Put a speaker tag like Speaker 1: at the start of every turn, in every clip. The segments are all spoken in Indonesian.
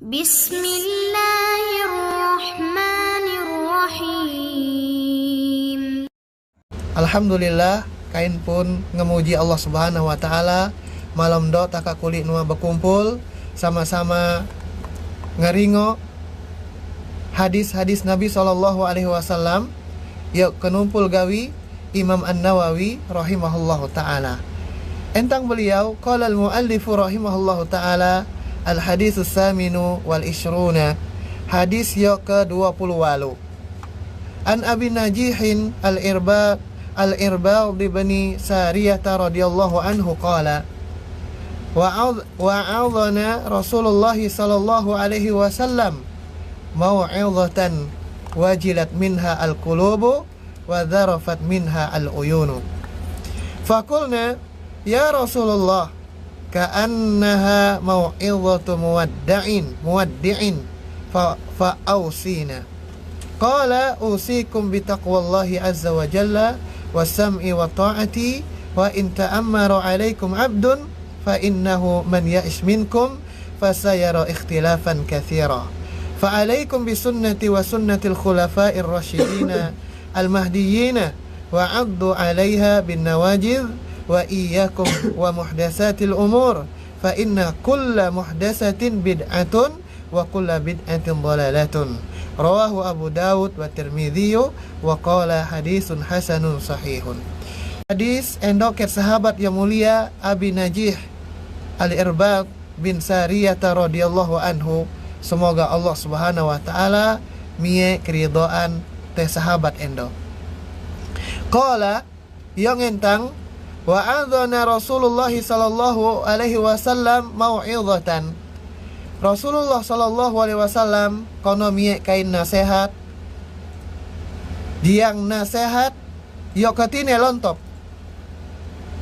Speaker 1: Bismillahirrahmanirrahim.
Speaker 2: Alhamdulillah, kain pun ngemuji Allah Subhanahu wa taala. Malam do taka kulit nua berkumpul sama-sama ngeringo hadis-hadis Nabi sallallahu alaihi wasallam. Yuk kenumpul gawi Imam An-Nawawi rahimahullahu taala. Entang beliau qala al-muallif rahimahullahu taala al-haditsus saminu wal ishruna, hadis yok ke-28. An Abi Najihin al-Irbad bin Sariyah radhiyallahu anhu qala wa'adhana Rasulullah sallallahu alaihi wasallam mau'izatan wajilat minha al-qulubu wa dharafat minha al-uyunu. Faqulna ya Rasulullah ka'annaha mau'izatu muwaddi'in fa'awsina. Qala usikum bitaqwallahi azza wa jalla was-sam'i wa ta'ati wa in ta'ammara 'alaikum 'abdun fa innahu man ya'ish minkum fasayara ikhtilafan katsira. Fa 'alaikum bi sunnati wa sunnatil khulafa'ir rasyidin al-mahdiyyin wa 'addu 'alaiha bin nawajidh wa iyyakum wa muhdatsatil umur fa inna kulla muhdatsatin bid'atun wa kulla bid'atin dhalalatun. Rawahu Abu Dawud wa Tirmidzi wa qala hadisun hasanun sahihun. Hadis endoket sahabat yang mulia Abi Najih Al-Irbad bin Sariyah radhiyallahu anhu. Semoga Allah Subhanahu wa taala mie keridhaan teh sahabat endo. Qala yang entang wa adzana Rasulullah sallallahu alaihi wasallam mau'izatan. Rasulullah sallallahu alaihi wasallam kono mie kain nasihat. Diang nasihat yo katine lontop.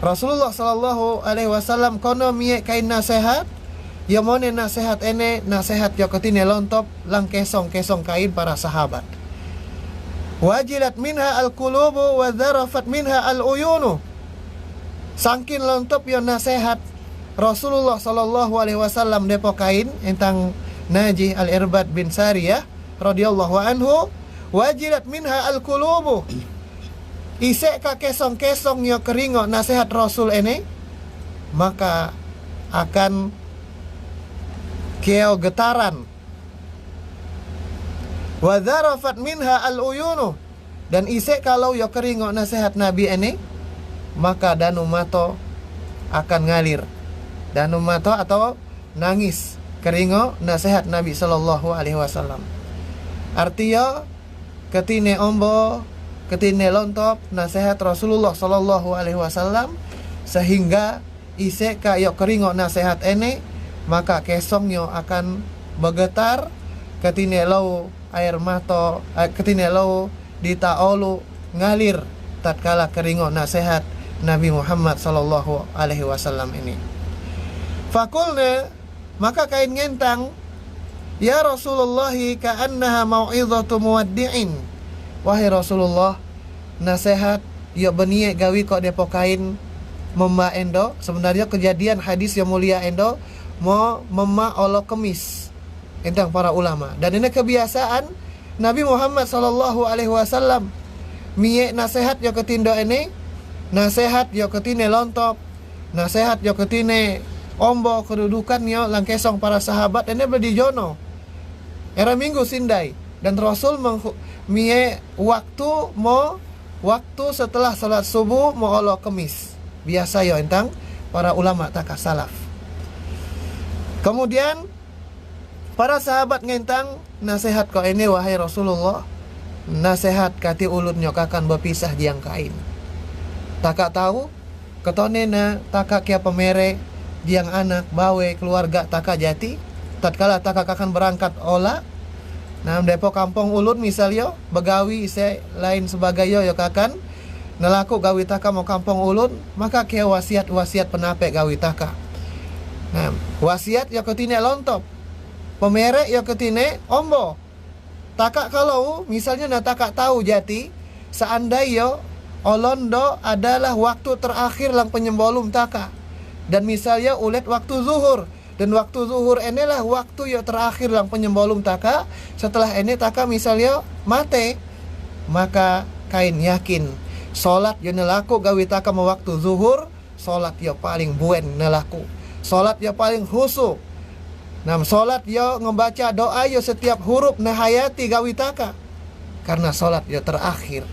Speaker 2: Rasulullah sallallahu alaihi wasallam kono mie kain nasihat. Yo mone nasihat ene nasihat yo katine lontop lang kesong kain para sahabat. Wajilat minha al-qulubu wa dharafat minha al-uyunu. Sangkin lontop yo nasihat Rasulullah sallallahu alaihi wasallam depo kain entang Najih al-Irbad bin Sariyah radhiyallahu anhu. Wajilat minha al-qulubu. Isek ka kesong-kesong yo keringo nasihat Rasul ini, maka akan keo getaran. Wa dharafat minha al-uyunu, dan isek kalau yo keringo nasihat Nabi ini, maka danu mato akan ngalir. Danu mato atau nangis keringo nasihat Nabi sallallahu alaihi wasallam. Artinya ketine ombo, ketine lontop nasihat Rasulullah sallallahu alaihi wasallam, sehingga ise kayo keringo nasihat ene, maka kesongnya akan bergetar. Ketine lau air mato, ketine lau ditaolu ngalir tatkala keringo nasihat Nabi Muhammad sallallahu alaihi wasallam ini. Fakulna, maka kain ngentang, ya Rasulullah ka'annaha mau'izatu muwaddi'in. Wahai Rasulullah, nasihat yo benie gawi kok depo kain memma endo. Sebenarnya kejadian hadis yang mulia endo mau memma olo kemis entang para ulama. Dan ini kebiasaan Nabi Muhammad sallallahu alaihi wasallam. Mie nasihat yo ketindo ini, nasihat yo ketine lontop, nasihat yo ketine ombo kedudukannya langkesong para sahabat ini berdijono era minggu sindai. Dan Rasul mie waktu setelah salat subuh mau olo kemis biasa yo entang para ulama taka salaf. Kemudian para sahabat ngentang nasihat kau ini wahai Rasulullah, nasihat kati ulut nyokakan berpisah diang kain. Taka tahu ketonena taka kia pemere diang anak bawe keluarga taka jati tatkala taka akan berangkat ola nah depo kampung ulun misalnya begawi ise lain sebagai yo kakan nelaku gawi taka mau kampung ulun, maka kia wasiat penape gawi taka. Nah wasiat yo ketine lontop, pemere yo ketine ombo. Taka kalau misalnya na taka tahu jati seandainya olondo adalah waktu terakhir lang penyembolum taka, dan misalnya ulet waktu zuhur Dan waktu zuhur inilah waktu yang terakhir lang penyembolum taka. Setelah ini taka misalnya mate, maka kain yakin solat yo nelaku gawi taka waktu zuhur, solat yo paling buen nelaku, solat yo paling khusyuk. Nam solat yo ngebaca doa yo setiap huruf nahayati gawi taka, karena solat yo terakhir.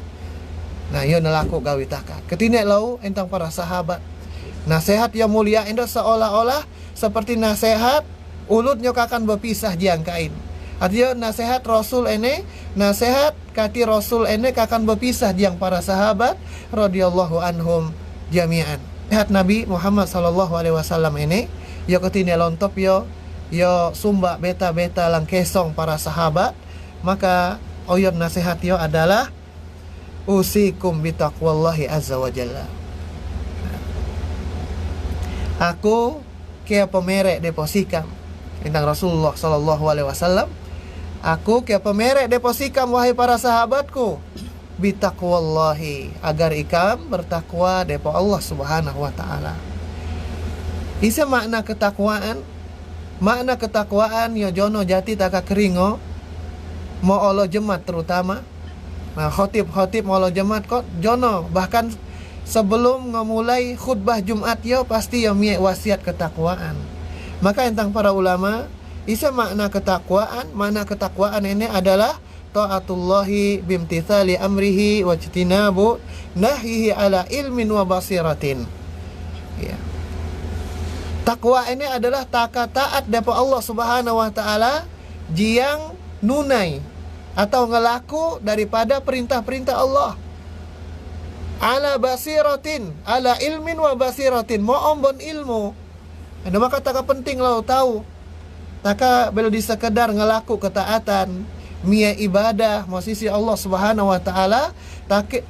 Speaker 2: Nah yo nelaku gawi taka. Ketine lau entang para sahabat. Nasihat yang mulia endo seolah-olah seperti nasihat ulut nyok akan berpisah jiang kain. Artinya nasihat Rasul ini, nasihat kati Rasul ini akan berpisah jiang para sahabat radhiyallahu anhum jami'an. Nasihat Nabi Muhammad sallallahu alaihi wasallam ini yo ketine lontop yo sumba beta-beta lang kesong para sahabat. Maka oyon nasihat yo adalah usikum bitaqwallahi azza wa jalla. Aku kaya pemerek deposikam tentang Rasulullah sallallahu alaihi wasallam. Aku kaya pemerek deposikam wahai para sahabatku bitaqwallahi, agar ikam bertakwa depo Allah subhanahu wa ta'ala. Isa makna ketakwaan. Makna ketakwaan yo jono jati taka keringo mo olo jemaat terutama. Nah, khotib molo jemaat kok jono, bahkan sebelum ngemulai khutbah Jumat yo pasti yo mie wasiat ketakwaan. Maka entang para ulama isa makna ketakwaan ini adalah taatullahi bimtithali amrihi wa jtinabu nahyihi ala ilmin wa basiratin. Ya. Takwa ini adalah taat depa Allah subhanahu wa ta'ala jiang nunai atau ngelaku daripada perintah-perintah Allah. Ala basiratin, ala ilmin wa basiratin, mau ombon ilmu. Ada maka taka penting lo tahu. Taka belo di sekedar ngelaku ketaatan, mia ibadah posisi Allah subhanahu wa ta'ala,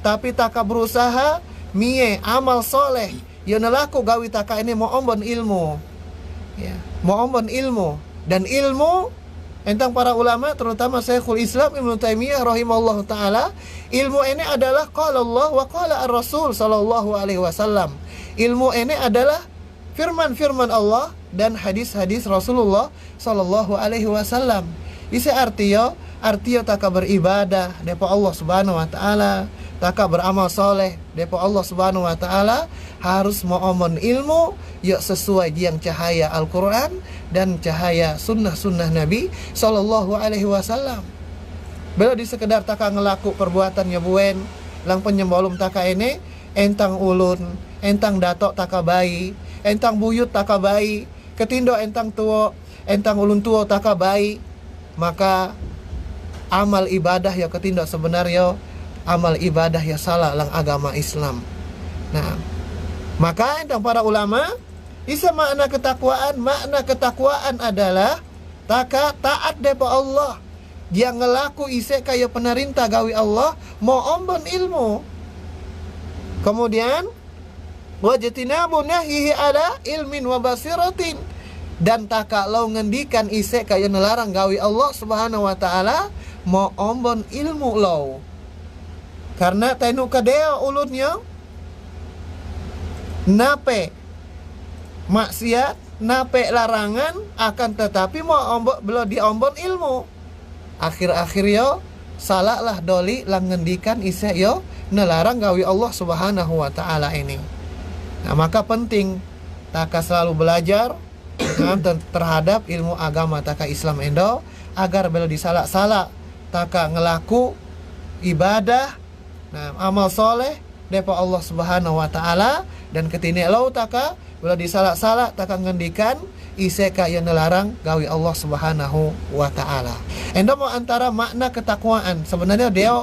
Speaker 2: tapi taka berusaha mia amal soleh. Yo ngelaku gawi taka ini mau ombon ilmu. Ya, mau ombon ilmu. Dan ilmu entang para ulama terutama Syekhul Islam Ibnu Taimiyah rahimallahu taala, ilmu ini adalah qala Allah wa qala ar-Rasul sallallahu alaihi wasallam. Ilmu ini adalah firman-firman Allah dan hadis-hadis Rasulullah sallallahu alaihi wasallam. Isi artiyo taka beribadah depo Allah subhanahu wa taala, taka beramal soleh depo Allah subhanahu wa taala, harus mohon ilmu yuk sesuai yang cahaya Al-Quran dan cahaya sunnah-sunnah Nabi sallallahu alaihi wasallam. Belo di sekedar taka ngelaku perbuatan buen lang penyembolum taka ini entang ulun, entang datok taka bayi, entang buyut taka bayi, ketindo entang tuo, entang ulun tuo taka bayi, maka amal ibadah ya ketindo sebenarnya amal ibadah ya salah lang agama Islam. Nah, maka entang para ulama isa makna ketakwaan adalah taka taat depa Allah. Dia ngelaku ise kaya penerintah gawi Allah mau ombon ilmu. Kemudian wajtinabu nahyihi ala ilmin wa basiratin, dan taka lau ngendikan ise kaya nelarang gawi Allah subhanahu wa ta'ala mau ombon ilmu lau. Karena tenu kadeo ulunnya nape maksiat, nape larangan, akan tetapi mau belum diombon ilmu. Akhir-akhir yo salah lah doli lang ngendikan ise yo nelarang gawi Allah subhanahu wa ta'ala ini. Nah, maka penting taka selalu belajar terhadap ilmu agama taka Islam endo, agar belo disalak-salak taka ngelaku ibadah, nah amal soleh depo Allah subhanahu wa ta'ala, dan ketine lau taka belo disalak-salak taka ngendikan iseka yang nelarang gawi Allah subhanahu wa ta'ala. Endo mau antara makna ketakwaan, sebenarnya dia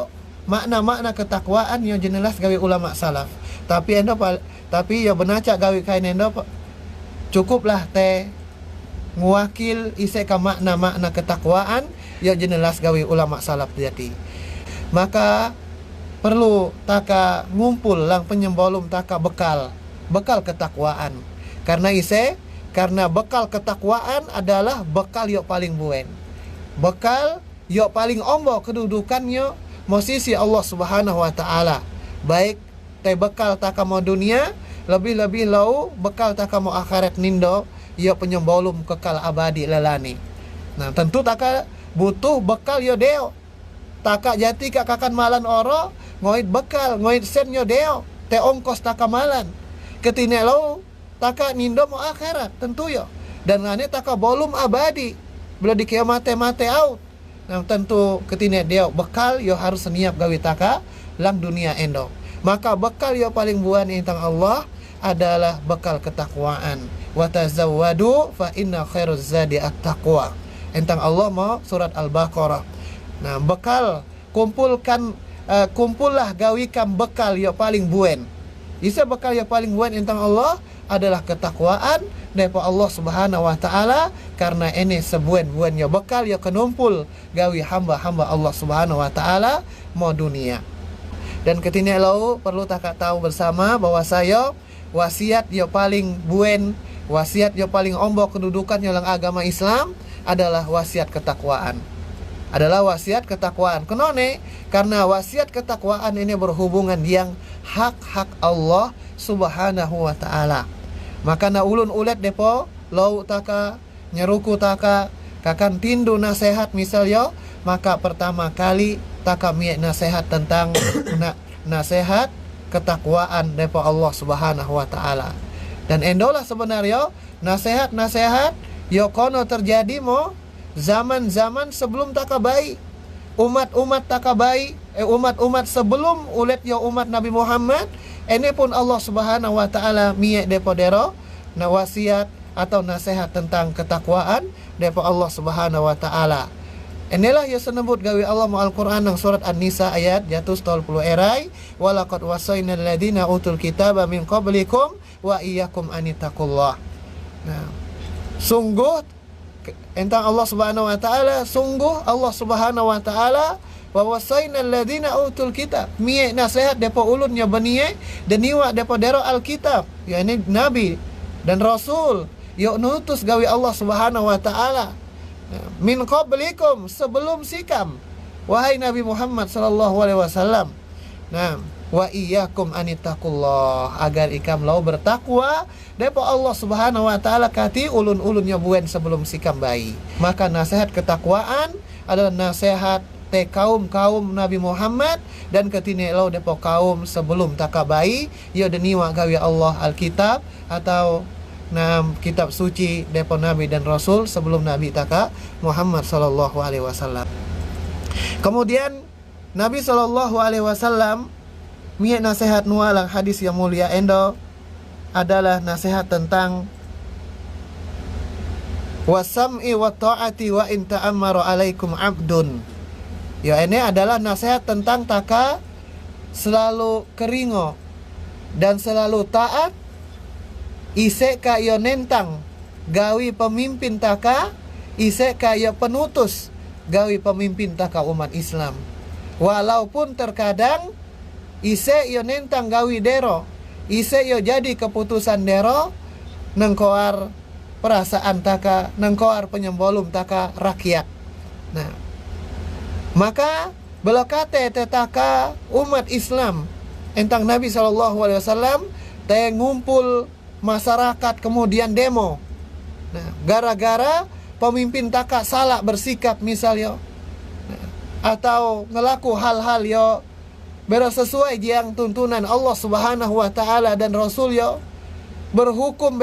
Speaker 2: makna ketakwaan yang jelas gawi ulama salaf, tapi ya benaca gawi kain endo cukuplah teh nguwakil iseka makna ketakwaan yang jelas gawi ulama salaf jadi. Maka perlu taka ngumpul lang penyembolum taka bekal ketakwaan, karena bekal ketakwaan adalah bekal yo paling buen, bekal yo paling ombo kedudukannya posisi Allah subhanahu wa ta'ala. Baik teh bekal taka mau dunia, lebih-lebih lau bekal taka mau akhirat nindo, yo penyembolum kekal abadi lelani. Nah tentu taka butuh bekal yo deo. Taka jati kakakan malan oro ngoit bekal ngoit sen yo deo. Te ongkos taka malan. Ketine lo taka nindo mo akhirat tentu yo. Dan ngane taka bolum abadi. Bila di kiamat mate out. Nah tentu ketine deo bekal yo harus niap gawi taka lang dunia endo. Maka bekal yo paling buan intang Allah adalah bekal ketakwaan. Wa tazawwadu fa inna khairuz zadi at-taqwa. Entang Allah mau surat Al-Baqarah. Nah, bekal kumpullah gawikan bekal yo paling buen. Isa bekal yo paling buen entang Allah adalah ketakwaan depo Allah Subhanahu wa taala, karena ini sebuen-buen yo bekal yo kenumpul gawi hamba-hamba Allah Subhanahu wa taala mau dunia. Dan ketika lo perlu tak tahu bersama bahwa saya wasiat yo paling buen, wasiat yo paling ombok kedudukan yo lang agama Islam adalah wasiat ketakwaan. Adalah wasiat ketakwaan. Kenone? Karena wasiat ketakwaan ini berhubungan yang hak-hak Allah Subhanahu wa taala. Maka na ulun ulet depo lau taka nyeruku taka kakan tindu nasihat misalnya, maka pertama kali taka miek nasihat tentang nasihat ketakwaan depo Allah Subhanahu wa taala. Dan endolah sebenarnya nasihat-nasihat yo kono terjadi mo zaman-zaman sebelum takabai. Umat-umat takabai, umat-umat sebelum ulet yo umat Nabi Muhammad, ini pun Allah Subhanahu wa taala miek depo dero na wasiat atau nasihat tentang ketakwaan depo Allah Subhanahu wa taala. Inilah yang senebut gawi Allah mu Al-Quran nang surat An-Nisa ayat 130 erai, walaqad wasainal ladina utul kitaba min qablikum wa iyyakum anittaqullah. Nah, sungguh entang Allah Subhanahu wa taala, sungguh Allah Subhanahu wa taala wa wasainal ladina utul kitab, miye nasihat depo ulun nya beniye dan niwa depo dero Alkitab, yakni nabi dan rasul yo nutus gawi Allah Subhanahu wa taala min qablikum, sebelum sikam wahai Nabi Muhammad sallallahu alaihi wasallam. Nah, wa iyyakum anittaqullah, agar ikam lau bertakwa depo Allah Subhanahu wa taala kati ulun-ulunnya buen sebelum sikam bayi. Maka nasihat ketakwaan adalah nasihat te kaum Nabi Muhammad dan ketine lau depo kaum sebelum takabai yo deniwa gawi Allah Alkitab atau kitab suci depo Nabi dan Rasul sebelum Nabi taka Muhammad sallallahu alaihi wasallam. Kemudian Nabi sallallahu alaihi wasallam miye nasihat nualang hadis yang mulia endo adalah nasihat tentang wasam'i wa ta'ati wa in ta'ammaru alaikum abdun. Ya, ini adalah nasihat tentang taka selalu keringo dan selalu taat ise kayo nentang gawi pemimpin taka, ise kayo penutus gawi pemimpin taka umat Islam. Walaupun terkadang ise yo nentang gawi dero, ise yo jadi keputusan dero nengkoar perasaan taka, nengkoar penyembolum taka rakyat. Nah, maka belokate tetaka umat Islam entang Nabi SAW te ngumpul masyarakat kemudian demo. Nah, gara-gara pemimpin taka salah bersikap misalnya, atau ngelaku hal-hal yo bero sesuai yang tuntunan Allah Subhanahu wa taala dan Rasul yo, berhukum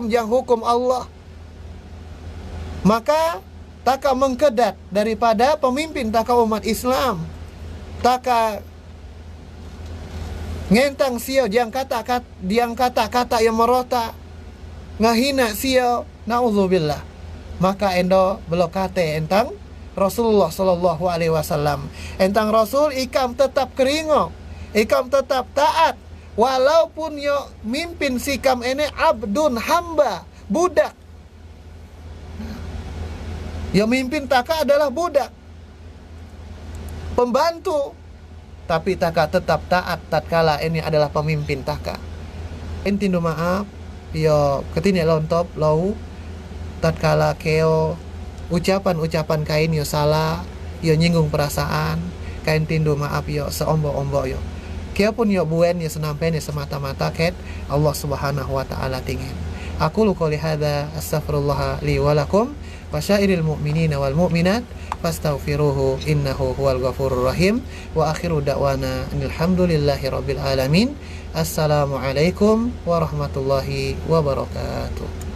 Speaker 2: yang hukum Allah, maka taka mengkedat daripada pemimpin taka umat Islam, taka ngentang sio yang kata-kata yang merota ngahina sio, naudzubillah. Maka endo belokate entang Rasulullah sallallahu alaihi wasallam, entang Rasul ikam tetap keringo, ikam tetap taat walaupun yo mimpin sikam ini abdun, hamba, budak. Yo mimpin taka adalah budak, pembantu, tapi taka tetap taat tatkala ini adalah pemimpin taka. Intindu maaf yo ketine lontop lau tatkala keo ucapan-ucapan kain yo salah, yo nyinggung perasaan, kain tindu maaf yo seombo-ombo yo. Keo pun yo buen yo senampen yo semata-mata ket Allah Subhanahu wa taala tingin. Aku qouli hadza astaghfirullah li wa lakum wa syairil mu'minina wal mu'minat fastaghfiruhu innahu huwal ghafurur rahim wa akhiru da'wana alhamdulillahi rabbil alamin. Assalamualaikum warahmatullahi wabarakatuh.